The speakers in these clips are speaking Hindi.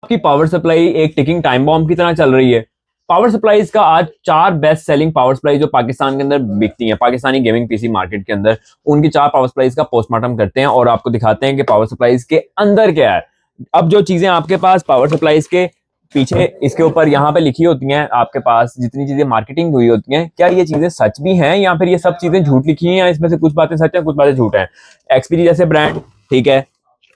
आपकी पावर सप्लाई एक टिकिंग टाइम बॉम्ब की तरह चल रही है। पावर सप्लाईज का आज 4 बेस्ट सेलिंग पावर सप्लाई जो पाकिस्तान के अंदर बिकती हैं, पाकिस्तानी गेमिंग पीसी मार्केट के अंदर, उनकी 4 पावर सप्लाईज का पोस्टमार्टम करते हैं और आपको दिखाते हैं कि पावर सप्लाईज के अंदर क्या है। अब जो चीजें आपके पास पावर सप्लाईज के पीछे इसके ऊपर यहाँ पे लिखी होती हैं, आपके पास जितनी चीजें मार्केटिंग हुई होती हैं, क्या ये चीजें सच भी हैं या फिर ये सब चीजें झूठ लिखी हैं, या इसमें से कुछ बातें सच हैं कुछ बातें झूठ हैं। एक्सपीजी जैसे ब्रांड, ठीक है,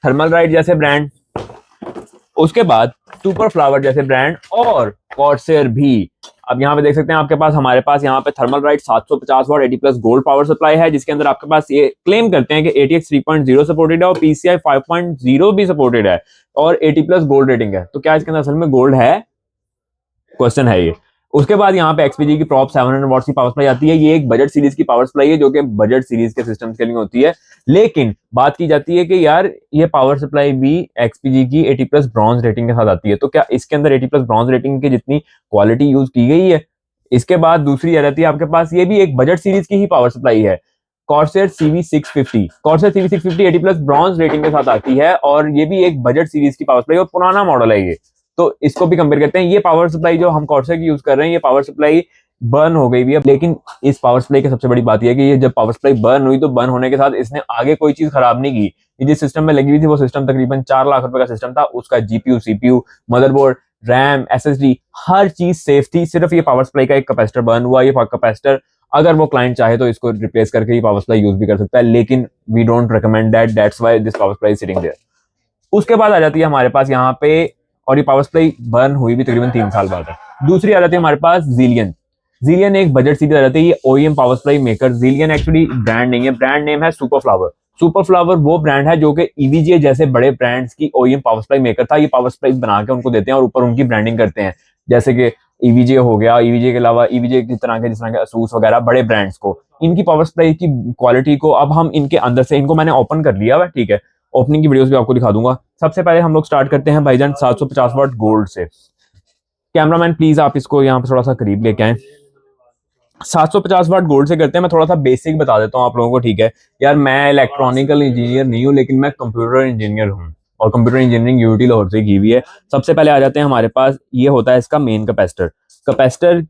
थर्मल राइट जैसे ब्रांड, उसके बाद सुपर फ्लावर जैसे ब्रांड और कॉर्सेर भी। अब यहाँ पे देख सकते हैं आपके पास, हमारे पास यहाँ पे थर्मल राइट 750 वाट 80 प्लस गोल्ड पावर सप्लाई है, जिसके अंदर आपके पास ये क्लेम करते हैं कि ATX 3.0 सपोर्टेड है और PCI 5.0 भी सपोर्टेड है और 80 प्लस गोल्ड रेटिंग है। तो क्या इसके अंदर असल में गोल्ड है? क्वेश्चन है ये। उसके बाद यहाँ पे XPG की प्रॉप 700 वॉट्स की पावर सप्लाई आती है। ये एक बजट सीरीज की पावर सप्लाई है जो कि बजट सीरीज के सिस्टम के लिए होती है। लेकिन बात की जाती है कि यार ये पावर सप्लाई भी XPG की 80 प्लस ब्रॉन्ज रेटिंग के साथ आती है। तो क्या इसके अंदर 80 प्लस ब्रॉन्ज रेटिंग की जितनी क्वालिटी यूज की गई है? इसके बाद दूसरी आ जाती है आपके पास, ये भी एक बजट सीरीज की ही पावर सप्लाई है, Corsair CV650। Corsair CV650 80 plus bronze rating के साथ आती है और ये भी एक बजट सीरीज की पावर सप्लाई और पुराना मॉडल है ये। तो इसको भी कंपेयर करते हैं। ये पावर सप्लाई जो हम कॉर्सेर की यूज कर रहे हैं, ये पावर सप्लाई बर्न हो गई भी है। लेकिन इस पावर सप्लाई की सबसे बड़ी बात यह है कि ये जब पावर सप्लाई बर्न हुई तो बर्न होने के साथ इसने आगे कोई चीज खराब नहीं की। ये जिस सिस्टम में लगी हुई थी वो सिस्टम तकरीबन 4 लाख रुपए का सिस्टम था। उसका GPU, CPU, motherboard, RAM, SSD, हर चीज सेफ थी। सिर्फ ये पावर सप्लाई का एक कैपेसिटर बर्न हुआ। ये कैपेसिटर अगर वो क्लाइंट चाहे तो इसको रिप्लेस करके ये पावर सप्लाई यूज भी कर सकता है, लेकिन we don't recommend that, that's why this power supply sitting there. उसके बाद आ जाती है हमारे पास यहाँ पे, और ये पावर सप्लाई बर्न हुई भी तकरीबन 3 साल बाद है। दूसरी आ जाती है हमारे पास Zillion। Zillion एक बजट सीरीज आ जाती है। ये OEM power supply maker. Zillion actually brand नहीं है, ब्रांड नेम है सुपर फ्लावर। सुपर फ्लावर वो ब्रांड है जो कि EVGA जैसे बड़े ब्रांड्स की OEM पावर सप्लाई मेकर था। ये पावर सप्लाई बना के उनको देते हैं और ऊपर उनकी ब्रांडिंग करते हैं, जैसे कि EVGA हो गया। EVGA के अलावा EVGA की तरह के जिस तरह के ASUS वगैरह बड़े ब्रांड्स को, इनकी पावर सप्लाई की क्वालिटी को अब हम इनके अंदर से, इनको मैंने ओपन कर लिया हुआ, ठीक है, ओपनिंग की वीडियोस भी आपको दिखा दूंगा। सबसे पहले हम लोग स्टार्ट करते हैं भाईजान 750 वाट गोल्ड से। कैमरामैन प्लीज आप इसको यहाँ पे थोड़ा सा करीब लेके आए। 750 वाट गोल्ड से करते हैं। मैं थोड़ा सा बेसिक बता देता हूँ आप लोगों को, ठीक है यार। मैं इलेक्ट्रॉनिकल इंजीनियर नहीं हूँ, लेकिन मैं कंप्यूटर इंजीनियर हूँ और कंप्यूटर इंजीनियरिंग UT लाहौर से की हुई है। सबसे पहले आ जाते हैं हमारे पास, ये होता है इसका मेन कैपेसिटर। कैपेसिटर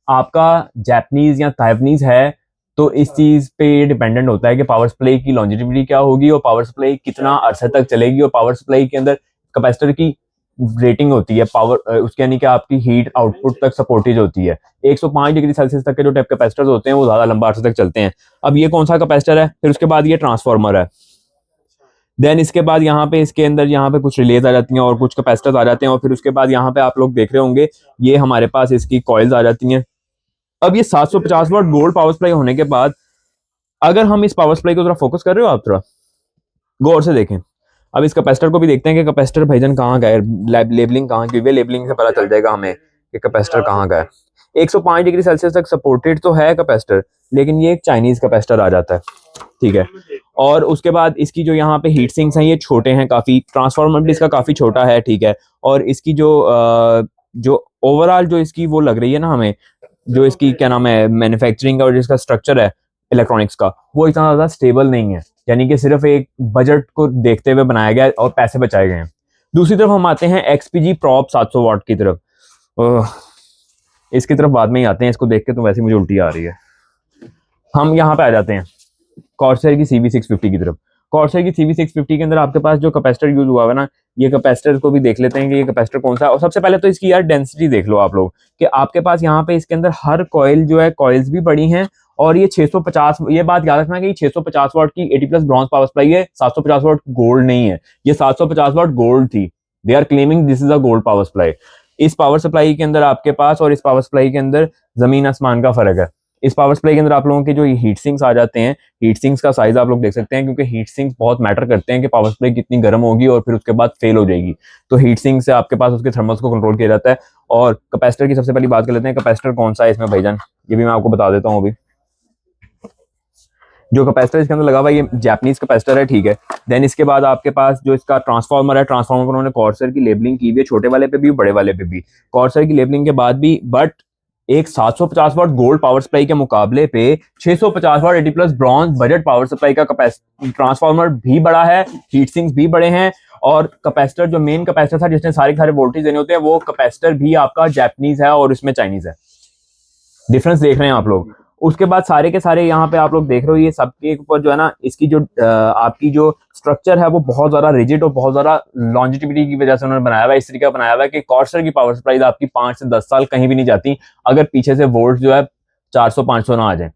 आपका जापानीज या ताइवानीज है, तो इस चीज पे डिपेंडेंट होता है कि पावर सप्लाई की लॉन्जिविटी क्या होगी और पावर सप्लाई कितना अरसे तक चलेगी। और पावर सप्लाई के अंदर कैपेसिटर की रेटिंग होती है पावर, उसके यानी कि आपकी हीट आउटपुट तक सपोर्टेज होती है। 105 डिग्री सेल्सियस तक के जो टाइप कैपेसिटर्स होते हैं वो ज्यादा लंबा अरसे तक चलते हैं। अब ये कौन सा कैपेसिटर है? फिर उसके बाद ये ट्रांसफार्मर है। देन इसके बाद यहाँ पे इसके अंदर यहाँ पे कुछ रिलेज आ जाती हैं और कुछ कैपेसिटर्स आ जाते हैं। और फिर उसके बाद यहाँ पे आप लोग देख रहे होंगे ये हमारे पास इसकी कॉइल्स आ जाती हैं। अब ये 750 वाट गोल्ड पावर सप्लाई होने के बाद, अगर हम इस पावर सप्लाई को थोड़ा फोकस कर रहे हो, आप थोड़ा गौर से देखें। अब इस कैपेसिटर को भी देखते हैं कि कैपेसिटर भाईजान कहाँ गया है, लेबलिंग कहाँ की हुई है। लेबलिंग से पता चल जाएगा हमें कि कैपेसिटर कहाँ गया है। 105 डिग्री सेल्सियस तक सपोर्टेड तो है कैपेसिटर, लेकिन ये एक चाइनीज कैपेसिटर आ जाता है, ठीक है। और उसके बाद इसकी जो यहाँ पे हीट सिंक्स हैं ये छोटे हैं काफी। ट्रांसफार्मर भी इसका काफी छोटा है, ठीक है। और इसकी जो ओवरऑल जो इसकी वो लग रही है ना हमें, जो इसकी क्या नाम है मैन्युफैक्चरिंग का और जिसका स्ट्रक्चर है इलेक्ट्रॉनिक्स का, वो इतना ज्यादा स्टेबल नहीं है। यानी कि सिर्फ एक बजट को देखते हुए बनाया गया और पैसे बचाए गए हैं। दूसरी तरफ हम आते हैं XPG प्रॉप 700 वाट की तरफ। इसकी तरफ बाद में ही आते हैं, इसको देख के तो वैसे मुझे उल्टी आ रही है। हम यहाँ पे आ जाते हैं कॉर्सेर की CV650 की तरफ। कॉर्सेर की CV650 के अंदर आपके पास जो कैपेसिटर यूज हुआ है ना, ये कैपेसिटर को भी देख लेते हैं कि ये कैपेसिटर कौन सा है। और सबसे पहले तो इसकी यार डेंसिटी देख लो आप लोग, कि आपके पास यहाँ पे इसके अंदर हर कॉइल जो है, कॉइल्स भी बड़ी हैं। और ये 650, ये बात याद रखना कि 650 वाट की 80 प्लस ब्रॉन्ज पावर सप्लाई है, 750 वाट गोल्ड नहीं है। ये 750 वाट गोल्ड थी। They are claiming this is a gold power supply. इस पावर सप्लाई के अंदर आपके पास और इस पावर सप्लाई के अंदर जमीन आसमान का फर्क है। इस पावर सप्लाई के अंदर आप लोगों के जो हीट सिंक्स आ जाते हैं, हीट सिंक्स का साइज आप लोग देख सकते हैं, क्योंकि हीट सिंक्स बहुत मैटर करते हैं कि पावर सप्लाई कितनी गर्म होगी और फिर उसके बाद फेल हो जाएगी। तो हीट सिंक से आपके पास उसके थर्मल्स को कंट्रोल किया जाता है। और कैपेसिटर की सबसे पहली बात कर लेते हैं, कैपेसिटर कौन सा है इसमें भाईजान, ये भी मैं आपको बता देता हूँ। अभी जो कैपेसिटर इसके अंदर लगा हुआ है ये जापानीज कैपेसिटर है, ठीक है। देन इसके बाद आपके पास जो इसका ट्रांसफार्मर है, ट्रांसफार्मर पर उन्होंने कॉर्सेर की लेबलिंग की हुई है, छोटे वाले पे भी बड़े वाले पे भी। कॉर्सेर की लेबलिंग के बाद भी, बट एक 750 वाट गोल्ड पावर सप्लाई के मुकाबले पे 650 वाट 80 plus bronze budget power supply का ट्रांसफार्मर भी बड़ा है, हीट सिंक्स भी बड़े हैं और कैपेसिटर जो मेन कैपेसिटर था जिसने सारे सारे वोल्टेज देने होते हैं, वो कैपेसिटर भी आपका जापानीज है और इसमें चाइनीज है। डिफरेंस देख रहे हैं आप लोग। उसके बाद सारे के सारे यहाँ पे आप लोग देख रहे हो, ये सबके ऊपर जो है ना, इसकी जो आपकी जो स्ट्रक्चर है वो बहुत ज्यादा रिजिड और बहुत ज्यादा लॉन्जिटिविटी की वजह से उन्होंने बनाया हुआ है। इस तरीके का बनाया हुआ है कि कॉर्सर की पावर सप्लाई आपकी 5 से 10 साल कहीं भी नहीं जाती अगर पीछे से वोल्ट जो है 400-500 ना आ जाए।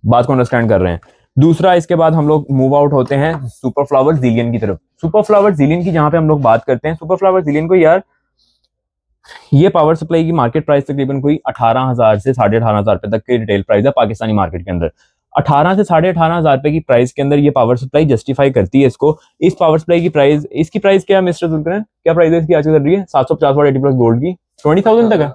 बात को अंडरस्टैंड कर रहे हैं। दूसरा, इसके बाद हम लोग मूव आउट होते हैं सुपर फ्लावर जिलियन की तरफ। सुपर फ्लावर जिलियन की जहां पे हम लोग बात करते हैं, सुपर फ्लावर जिलियन को यार, ये पावर सप्लाई की मार्केट प्राइस तकरीबन कोई 18,000 से 18,500 रुपए तक की रिटेल प्राइस है पाकिस्तानी मार्केट के अंदर। 18 से 18,500 रुपए की प्राइस के अंदर ये पावर सप्लाई जस्टिफाई करती है इसको। इस पावर सप्लाई की प्राइस, इसकी प्राइस क्या है मिस्टर जुल्करन, क्या प्राइस है इसकी आज चल रही है? 750 वाट 80 प्लस गोल्ड की 20,000 तक है।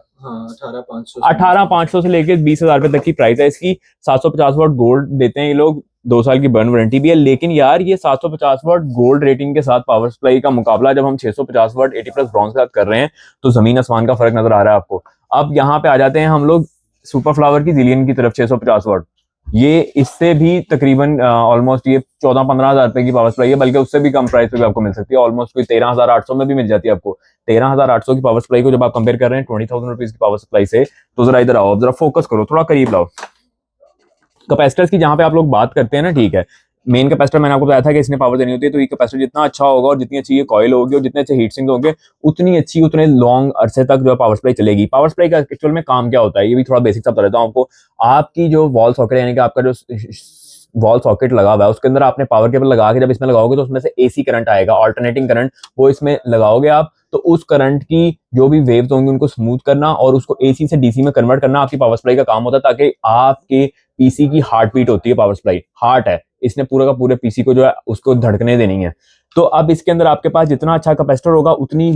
18,500 से लेकर 20,000 रुपए तक की प्राइस है इसकी। 750 वाट गोल्ड देते हैं ये लोग, 2 साल की बर्न वारंटी भी है। लेकिन यार ये 750 वाट गोल्ड रेटिंग के साथ पावर सप्लाई का मुकाबला जब हम 650 वाट 80 प्लस ब्रॉन्ज के साथ कर रहे हैं तो जमीन आसमान का फर्क नजर आ रहा है आपको। अब यहाँ पे आ जाते हैं हम लोग सुपर फ्लावर की जिलियन की तरफ। 650 वाट, ये इससे भी तकरीबन ऑलमोस्ट ये 14-15 हजार रुपए की पावर सप्लाई है, बल्कि उससे भी कम प्राइस पे भी आपको मिल सकती है। ऑलमोस्ट कोई 13,800 में भी मिल जाती है आपको। 13,800 की पावर सप्लाई को जब आप कंपेयर कर रहे हैं 20,000 रुपीज की पावर सप्लाई से, तो जरा इधर आओ, जरा फोकस करो, थोड़ा करीब लाओ। कैपेसिटर्स की जहां पे आप लोग बात करते हैं ना, ठीक है, मेन कैपेसिटर मैंने आपको बताया था कि इसने पावर देनी होती है, तो ये कैपेसिटर जितना अच्छा होगा और जितनी अच्छी ये कॉइल होगी और जितने अच्छे हीट सिंक होंगे उतनी अच्छी, उतने लॉन्ग अरसे तक जो पावर सप्लाई चलेगी। पावर सप्लाई का एक्चुअल में काम क्या होता है, ये भी थोड़ा बेसिक सा बता देता हूं आपको। आपकी जो वॉल सॉकेट, यानी कि आपका जो वॉल सॉकेट लगा हुआ है उसके अंदर आपने पावर केबल लगा के जब इसमें लगाओगे तो उसमें से एसी करंट आएगा, ऑल्टरनेटिंग करंट, वो इसमें लगाओगे आप, तो उस करंट की जो भी वेव्स होंगी उनको स्मूथ करना और उसको एसी से डीसी में कन्वर्ट करना आपकी पावर सप्लाई का काम होता है, ताकि आपके पीसी की हार्ट बीट होती है, पावर सप्लाई हार्ट है, इसने पूरा का पूरे पीसी को जो है उसको धड़कने देनी है। तो अब इसके अंदर आपके पास जितना अच्छा कैपेसिटर होगा उतनी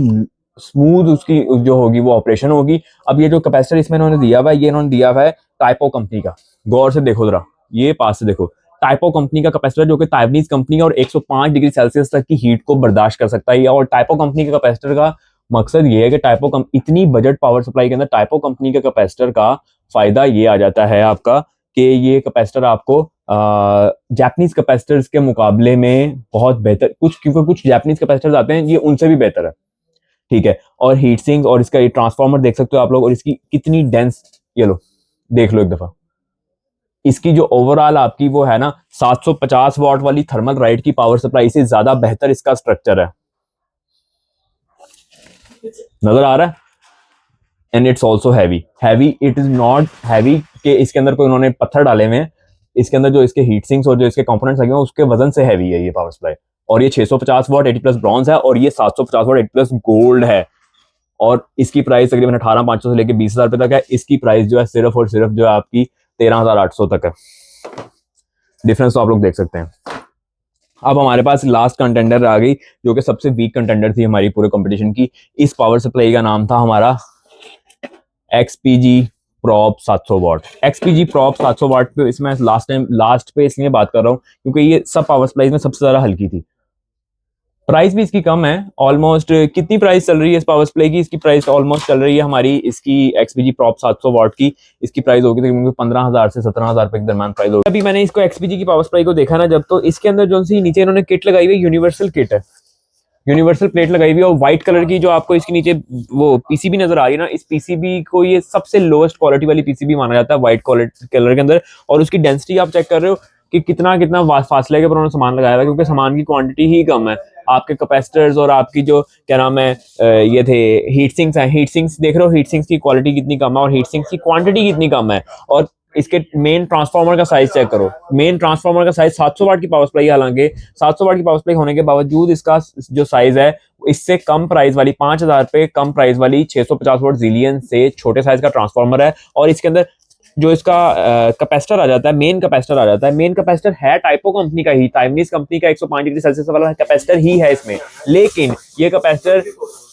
स्मूथ उसकी जो होगी वो ऑपरेशन होगी। अब ये जो कैपेसिटर इसमें इन्होंने दिया हुआ है, ये इन्होंने दिया हुआ है टाइपो कंपनी का। गौर से देखो जरा, ये पास से देखो, टाइपो कंपनी का कैपेसिटर जो कि ताइवानीज कंपनी है और 105 डिग्री सेल्सियस तक की हीट को बर्दाश्त कर सकता है। और टाइपो कंपनी के कैपेसिटर का मकसद ये है कि टाइपो इतनी बजट पावर सप्लाई के अंदर टाइपो कंपनी के कैपेसिटर का फायदा ये आ जाता है आपका कि ये कैपेसिटर आपको जापानीज कैपेसिटर्स के मुकाबले में बहुत बेहतर, क्योंकि कुछ जापानीज कैपेसिटर्स आते हैं ये उनसे भी बेहतर है, ठीक है। और हीट सिंक और इसका ये ट्रांसफार्मर देख सकते हो आप लोग, और इसकी कितनी डेंस, ये लो देख लो एक दफा, इसकी जो ओवरऑल आपकी वो है ना 750 वाट वाली थर्मल राइट की पावर सप्लाई से ज्यादा बेहतर इसका स्ट्रक्चर है। नजर आ रहा है? And it's also heavy. Heavy it is not heavy कि इसके अंदर कोई उन्होंने पत्थर डाले हुए हैं, इसके अंदर जो इसके हीट सिंक्स और जो इसके कंपोनेंट्स लगे हैं उसके वजन से हैवी है ये पावर सप्लाई। और ये 650 वाट 80 प्लस ब्रॉन्ज है और ये 750 वाट 80 प्लस गोल्ड है, और इसकी प्राइस तकरीबन 18,500 से लेकर 20,000 रुपए तक है। इसकी प्राइस जो है सिर्फ और सिर्फ जो है आपकी 13,800 तक है। डिफरेंस तो आप लोग देख सकते हैं। अब हमारे पास लास्ट कंटेंडर आ गई जो कि सबसे वीक कंटेंडर थी हमारी पूरे कंपटीशन की। इस पावर सप्लाई का नाम था हमारा XPG प्रॉप 700 वाट। XPG प्रॉप 700 वाट पे इसमें लास्ट पे इसलिए बात कर रहा हूँ क्योंकि ये सब पावर सप्लाई में सबसे ज्यादा हल्की थी। प्राइस भी इसकी कम है, ऑलमोस्ट कितनी प्राइस चल रही है इस पावर सप्लाई की? इसकी प्राइस ऑलमोस्ट चल रही है हमारी इसकी XPG प्रॉप 700 वाट की, इसकी प्राइस होगी तकरीबन 15,000 से 17,000 रुपए के दरमियान प्राइस होगी। अभी मैंने इसको XPG की पावर सप्लाई को देखा ना जब, तो इसके अंदर जो सी नीचे इन्होंने किट लगाई हुई है, यूनिवर्सल किट है, यूनिवर्सल प्लेट लगाई हुई है, और व्हाइट कलर की जो आपको इसके नीचे वो पीसीबी नजर आ रही है ना, इस पीसीबी को ये सबसे लोएस्ट क्वालिटी वाली पीसीबी माना जाता है व्हाइट कलर के अंदर। और उसकी डेंसिटी आप चेक कर रहे हो कि कितना फासले के ऊपर उन्होंने सामान लगाया हुआ है, क्योंकि सामान की क्वांटिटी ही कम है। आपके कैपेसिटर्स और आपकी जो क्या नाम है ये थे हीट सिंक्स हैं, हीट सिंक्स देख रहे हो, हीट सिंक्स की क्वालिटी कितनी कम है और हीट सिंक्स की क्वांटिटी कितनी कम है। और इसके मेन ट्रांसफार्मर का साइज चेक करो, मेन ट्रांसफार्मर का साइज 700 वाट की पावर सप्लाई, हालांकि 700 वाट की पावर सप्लाई होने के बावजूद इसका जो साइज है इससे कम प्राइस वाली 5,000 रुपए कम प्राइस वाली 650 वाट जिलियन से छोटे साइज का ट्रांसफार्मर है। और इसके अंदर जो इसका कैपेसिटर आ जाता है, मेन कैपेसिटर आ जाता है, मेन कैपेसिटर है टाइपो कंपनी का ही, ताइवानीज कंपनी का 105 डिग्री सेल्सियस वाला कैपेसिटर ही है इसमें। लेकिन ये कैपेसिटर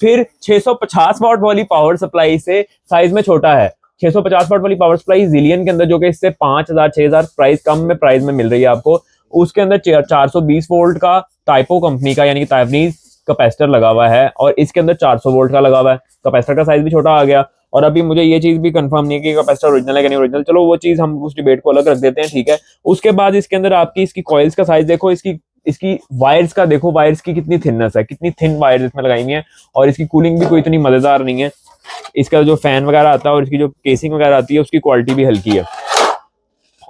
फिर 650 वाट वाली पावर सप्लाई से साइज में छोटा है। 650 वाट वाली पावर सप्लाई जिलियन के अंदर जो कि इससे 5,000 6,000 प्राइस कम में प्राइस में मिल रही है आपको, उसके अंदर 420 वोल्ट का टाइपो कंपनी का यानी कि ताइवानीज कैपेसिटर लगा हुआ है, और इसके अंदर 400 वोल्ट का लगा हुआ है। कैपेसिटर का साइज भी छोटा आ गया। और अभी मुझे ये चीज भी कंफर्म नहीं है कि कैपेसिटर ओरिजिनल है कि नहीं ओरिजिनल, चलो वो चीज हम उस डिबेट को अलग रख देते हैं, ठीक है। उसके बाद इसके अंदर आपकी इसकी कॉइल्स का साइज देखो, इसकी इसकी वायर्स का देखो, वायर्स की कितनी थिननेस है, कितनी थिन वायर्स इसमें लगाई हुई है, और इसकी कूलिंग भी कोई इतनी मजेदार नहीं है। इसका जो फैन वगैरह आता है और इसकी जो केसिंग वगैरह आती है उसकी क्वालिटी भी हल्की है।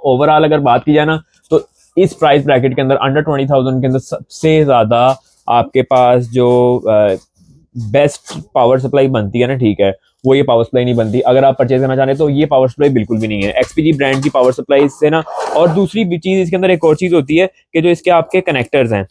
ओवरऑल अगर बात की जाए ना, तो इस प्राइस ब्रैकेट के अंदर अंडर 20,000 के अंदर सबसे ज्यादा आपके पास जो बेस्ट पावर सप्लाई बनती है ना, ठीक है, वो ये पावर सप्लाई नहीं बनती। अगर आप परचेज करना चाहते हैं तो ये पावर सप्लाई बिल्कुल भी नहीं है एक्सपीजी ब्रांड की पावर सप्लाई से ना। और दूसरी भी चीज इसके अंदर एक और चीज होती है कि जो इसके आपके कनेक्टर्स हैं,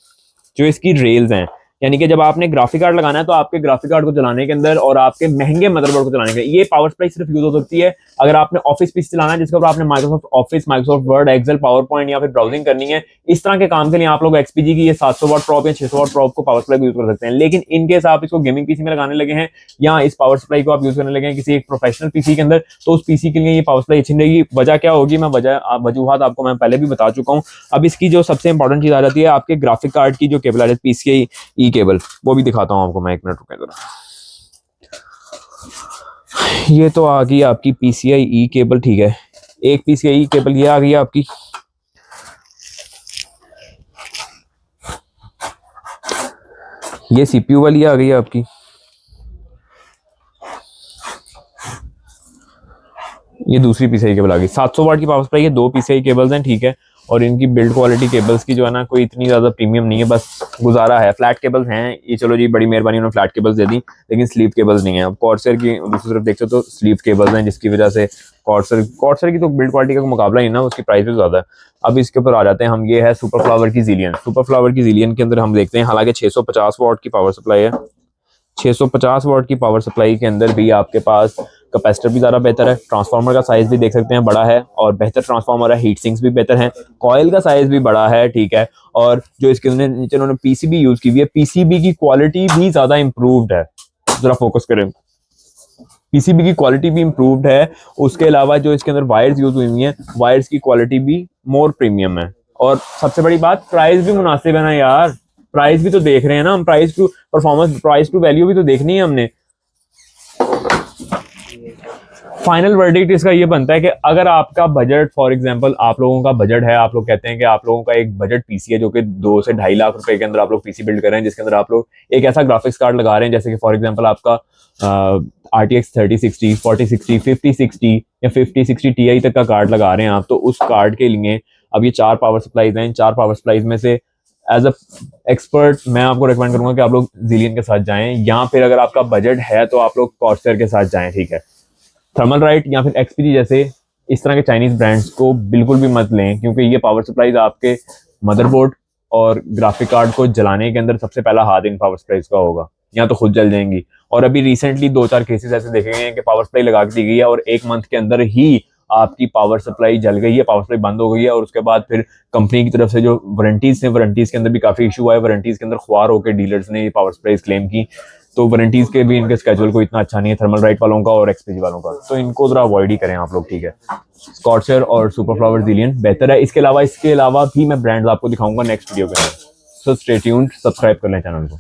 जो इसकी रेल्स हैं, यानी कि जब आपने ग्राफिक कार्ड लगाना है तो आपके ग्राफिक कार्ड को चलाने के अंदर और आपके महंगे मदरबोर्ड को चलाने के लिए ये पावर सप्लाई सिर्फ यूज हो सकती है अगर आपने ऑफिस पीसी चलाना है, जिसके ऊपर आपने Microsoft Office, Microsoft Word, Excel, PowerPoint या फिर ब्राउजिंग करनी है। इस तरह के काम के लिए आप लोग एक्सपीजी की ये 700 वाट प्रॉप या 600 वाट प्रॉप को पावर सप्लाई यूज कर सकते हैं। लेकिन इनकेस आप इसको गेमिंग पीसी में लगाने लगे हैं या इस पावर सप्लाई को आप यूज करने लगे हैं किसी एक प्रोफेशनल पीसी के अंदर, तो उस पीसी के लिए ये पावर सप्लाई अच्छी नहीं रहेगी। वजह क्या होगी, मैं वजूहात आपको मैं पहले भी बता चुका हूँ। अब इसकी जो सबसे इंपॉर्टेंट चीज आ जाती है आपके ग्राफिक कार्ड की जो केबल आ जाती है, पीसीआई ई केबल, वो भी दिखाता हूँ आपको मैं, एक मिनट रुके जरा। ये तो आ गई आपकी पीसीआई ई केबल, ठीक है, एक पीसीआई ई केबल ये आ गई आपकी। ये सीपीयू वाली आ गई आपकी। ये दूसरी पीसीआई केबल आ गई। 700 वाट की पावर सप्लाई है, दो पीसीआई केबल्स हैं, ठीक है। और इनकी बिल्ड क्वालिटी केबल्स की जो है ना कोई इतनी ज़्यादा प्रीमियम नहीं है, बस गुजारा है। फ्लैट केबल्स हैं ये, चलो जी बड़ी मेहरबानी उन्होंने फ्लैट केबल्स दे दी, लेकिन स्लीव केबल्स नहीं है। अब कॉर्सर की दूसरी तरफ देखते हो तो स्लीव केबल्स हैं, जिसकी वजह से कॉर्सर की तो बिल्ड क्वालिटी का मुकाबला ही ना, उसकी प्राइस भी ज़्यादा है। अब इसके ऊपर आ जाते हैं हम, ये है सुपर फ्लावर की ज़िलियन। सुपर फ्लावर की ज़िलियन के अंदर हम देखते हैं, हालांकि 650 वाट की पावर सप्लाई है। 650 वाट की पावर सप्लाई के अंदर भी आपके पास कैपेसिटर भी ज़्यादा बेहतर है, ट्रांसफार्मर का साइज भी देख सकते हैं बड़ा है और बेहतर ट्रांसफार्मर है, हीट सिंक्स भी बेहतर हैं, कॉइल का साइज भी बड़ा है, ठीक है। और जो इसके नीचे उन्होंने पीसीबी यूज की हुई है, पीसीबी की क्वालिटी भी ज़्यादा इंप्रूव्ड है। जरा फोकस करें, पीसीबी की क्वालिटी भी इंप्रूव्ड है। उसके अलावा जो इसके अंदर वायर्स यूज हुई हैं, वायर्स की क्वालिटी भी मोर प्रीमियम है। और सबसे बड़ी बात, प्राइस भी मुनासिब है ना यार, प्राइस भी तो देख रहे हैं ना हम, price to performance, price to value भी तो देखनी है हमने। फाइनल वर्डिक्ट इसका ये बनता है कि अगर आपका बजट, फॉर एग्जांपल आप लोगों का बजट है, आप लोग कहते हैं कि आप लोगों का एक बजट पीसी है जो कि 2 से 2.5 लाख रुपए के अंदर आप लोग पीसी बिल्ड कर रहे हैं, जिसके अंदर आप लोग एक ऐसा ग्राफिक्स कार्ड लगा रहे हैं जैसे कि फॉर एग्जांपल आपका RTX 3060, 4060, 5060 या 5060 Ti तक का कार्ड लगा रहे हैं आप, तो उस कार्ड के लिए अब ये 4 पावर सप्लाईज हैं। इन 4 पावर सप्लाईज में से एज अ एक्सपर्ट मैं आपको रिकमेंड करूंगा कि आप लोग ज़िलियन के साथ जाएं, या फिर अगर आपका बजट है तो आप लोग कॉर्सर के साथ जाएं, ठीक है। थर्मल राइट या फिर एक्सपीजी जैसे इस तरह के चाइनीज ब्रांड्स को बिल्कुल भी मत लें, क्योंकि ये पावर सप्लाईज आपके मदरबोर्ड और ग्राफिक कार्ड को जलाने के अंदर सबसे पहला हाथ इन पावर सप्लाईज का होगा, या तो खुद जल जाएंगी। और अभी रिसेंटली 2-4 केसेस ऐसे देखे गए हैं कि पावर सप्लाई लगा दी गई है और 1 मंथ के अंदर ही आपकी पावर सप्लाई जल गई है, पावर सप्लाई बंद हो गई है। और उसके बाद फिर कंपनी की तरफ से जो वारंटीज थे, वारंटीज के अंदर भी काफी इशू आया, वारंटीज के अंदर ख्वार होकर डीलर्स ने ये पावर सप्लाई क्लेम की। तो वारंटीज के भी इनके स्केड्यूल को इतना अच्छा नहीं है थर्मल राइट वालों का और एक्सपीजी वालों का, तो इनको जरा अवॉइड ही करें आप लोग, ठीक है। स्कॉर्चर और सुपर फ्लावर ज़िलियन बेहतर है। इसके अलावा भी मैं ब्रांड्स आपको दिखाऊंगा नेक्स्ट वीडियो के अंदर, सो स्टे ट्यून्ड, सब्सक्राइब कर लें चैनल को।